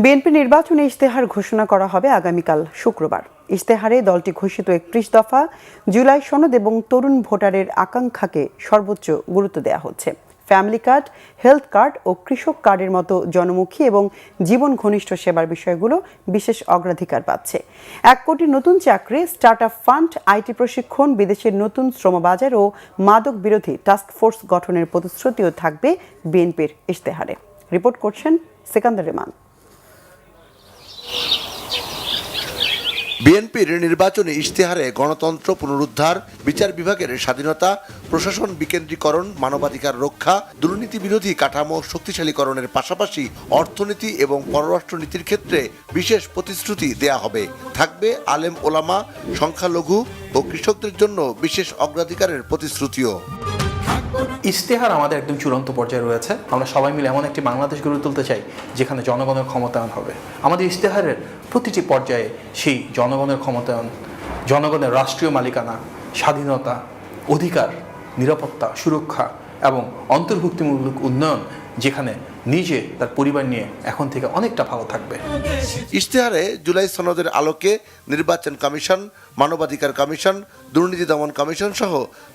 BNP নির্বাচনে ইশতেহার ঘোষণা করা হবে আগামীকাল শুক্রবার। ইশতেহারে দলটি ঘোষিত ৩১ দফা, জুলাই সনদ এবং তরুণ ভোটারের আকাঙ্ক্ষাকে সর্বোচ্চ গুরুত্ব দেওয়া হচ্ছে। ফ্যামিলি কার্ড, হেলথ কার্ড ও কৃষক কার্ডের মতো জনমুখী এবং জীবন ঘনিষ্ঠ সেবার বিষয়গুলো বিশেষ অগ্রাধিকার পাচ্ছে। ১ কোটি নতুন চাকরি, স্টার্ট আপ ফান্ড, আইটি প্রশিক্ষণ, বিদেশের নতুন শ্রমবাজার ও মাদক বিরোধী টাস্কফোর্স গঠনের প্রতিশ্রুতিও থাকবে বিএনপির ইশতেহারে। রিপোর্ট করছেন সিকান্দার রেমান। বিএনপির নির্বাচনী ইশতেহারে গণতন্ত্র পুনরুদ্ধার, বিচার বিভাগের স্বাধীনতা, প্রশাসন বিকেন্দ্রীকরণ, মানবাধিকার রক্ষা, দুর্নীতি বিরোধী কাঠামো শক্তিশালীকরণের পাশাপাশি অর্থনীতি এবং পররাষ্ট্রনীতির ক্ষেত্রে বিশেষ প্রতিশ্রুতি দেয়া হবে। থাকবে আলেম ওলামা, সংখ্যালঘু ও কৃষকদের জন্য বিশেষ অগ্রাধিকারের প্রতিশ্রুতিও। ইশতেহার আমাদের একদম চূড়ান্ত পর্যায়ে রয়েছে। আমরা সবাই মিলে এমন একটি বাংলাদেশ গড়ে তুলতে চাই যেখানে জনগণের ক্ষমতায়ন হবে। আমাদের ইশতেহারের প্রতিটি পর্যায়ে সেই জনগণের ক্ষমতায়ন, জনগণের রাষ্ট্রীয় মালিকানা, স্বাধীনতা, অধিকার, নিরাপত্তা, সুরক্ষা এবং অন্তর্ভুক্তিমূলক উন্নয়ন, যেখানে নিজে তার পরিবার নিয়ে এখন থেকে অনেকটা ভালো থাকবে। ইশতেহারে জুলাই সনদের আলোকে নির্বাচন কমিশন, মানবাধিকার কমিশন, দুর্নীতি দমন কমিশন সহ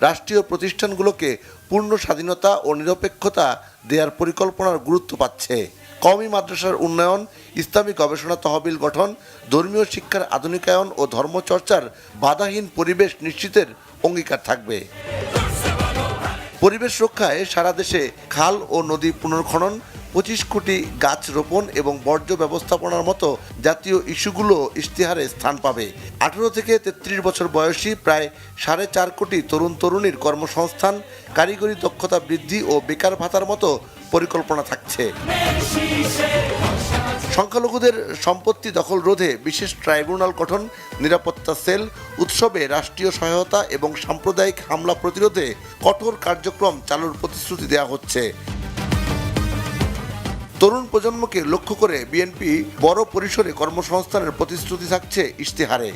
রাষ্ট্রীয় প্রতিষ্ঠানগুলোকে পূর্ণ স্বাধীনতা ও নিরপেক্ষতা দেওয়ার পরিকল্পনার গুরুত্ব পাচ্ছে। কওমি মাদ্রাসার উন্নয়ন, ইসলামী গবেষণা তহবিল গঠন, ধর্মীয় শিক্ষার আধুনিকায়ন ও ধর্মচর্চার বাধাহীন পরিবেশ নিশ্চিতের অঙ্গীকার থাকবে। পরিবেশ রক্ষায় সারা দেশে খাল ও নদী পুনর্খনন, ২৫ কোটি গাছ রোপণ এবং বর্জ্য ব্যবস্থাপনার মতো জাতীয় ইস্যুগুলো ইশতেহারে স্থান পাবে। ১৮ থেকে ৩৩ বছর বয়সী প্রায় ৪.৫ কোটি তরুণ তরুণীর কর্মসংস্থান, কারিগরি দক্ষতা বৃদ্ধি ও বেকার ভাতার মতো পরিকল্পনা থাকছে। সংখ্যালঘুদের সম্পত্তি দখল রোধে বিশেষ ট্রাইব্যুনাল গঠন, নিরাপত্তা সেল, উৎসবে রাষ্ট্রীয় সহায়তা এবং সাম্প্রদায়িক হামলা প্রতিরোধে কঠোর কার্যক্রম চালুর প্রতিশ্রুতি দেওয়া হচ্ছে। তরুণ প্রজন্মকে লক্ষ্য করে বিএনপি বড় পরিসরে কর্মসংস্থানের প্রতিশ্রুতি থাকছে ইশতেহারে।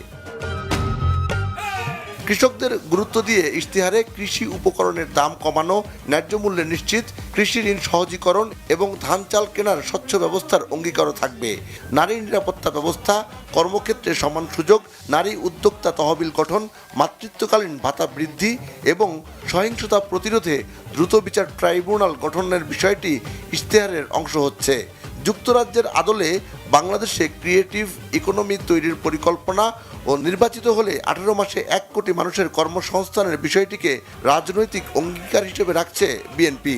কৃষকদের গুরুত্ব দিয়ে ইশতেহারে কৃষি উপকরণের দাম কমানো, ন্যায্য মূল্যে নিশ্চিত, কৃষি ঋণ সহজীকরণ এবং ধান চাল কেনার স্বচ্ছ ব্যবস্থার অঙ্গীকারও থাকবে। নারী নিরাপত্তা ব্যবস্থা, কর্মক্ষেত্রে সমান সুযোগ, নারী উদ্যোক্তা তহবিল গঠন, মাতৃত্বকালীন ভাতা বৃদ্ধি এবং সহিংসতা প্রতিরোধে দ্রুত বিচার ট্রাইব্যুনাল গঠনের বিষয়টি ইশতেহারের অংশ হচ্ছে। যুক্তরাজ্যের আদলে বাংলাদেশে ক্রিয়েটিভ ইকোনমি তৈরির পরিকল্পনা ও নির্বাচিত হলে ১৮ মাসে ১ কোটি মানুষের কর্মসংস্থানের বিষয়টিকে রাজনৈতিক অঙ্গীকার হিসেবে রাখছে বিএনপি।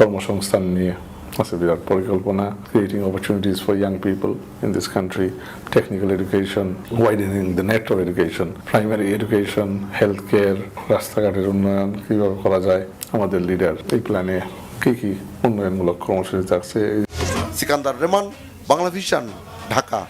কর্মসংস্থান নিয়ে আছে বিরাট পরিকল্পনা, creating opportunities for young people in this country, technical education, widening the net off education, primary education, health care, রাস্তাঘাটের উন্নয়ন কীভাবে করা যায়। আমাদের লিডার এই প্ল্যানে কী উন্নয়নমূলক কর্মসূচি থাকছে। সিকান্দার রেমান, বাংলা ভিশন, ঢাকা।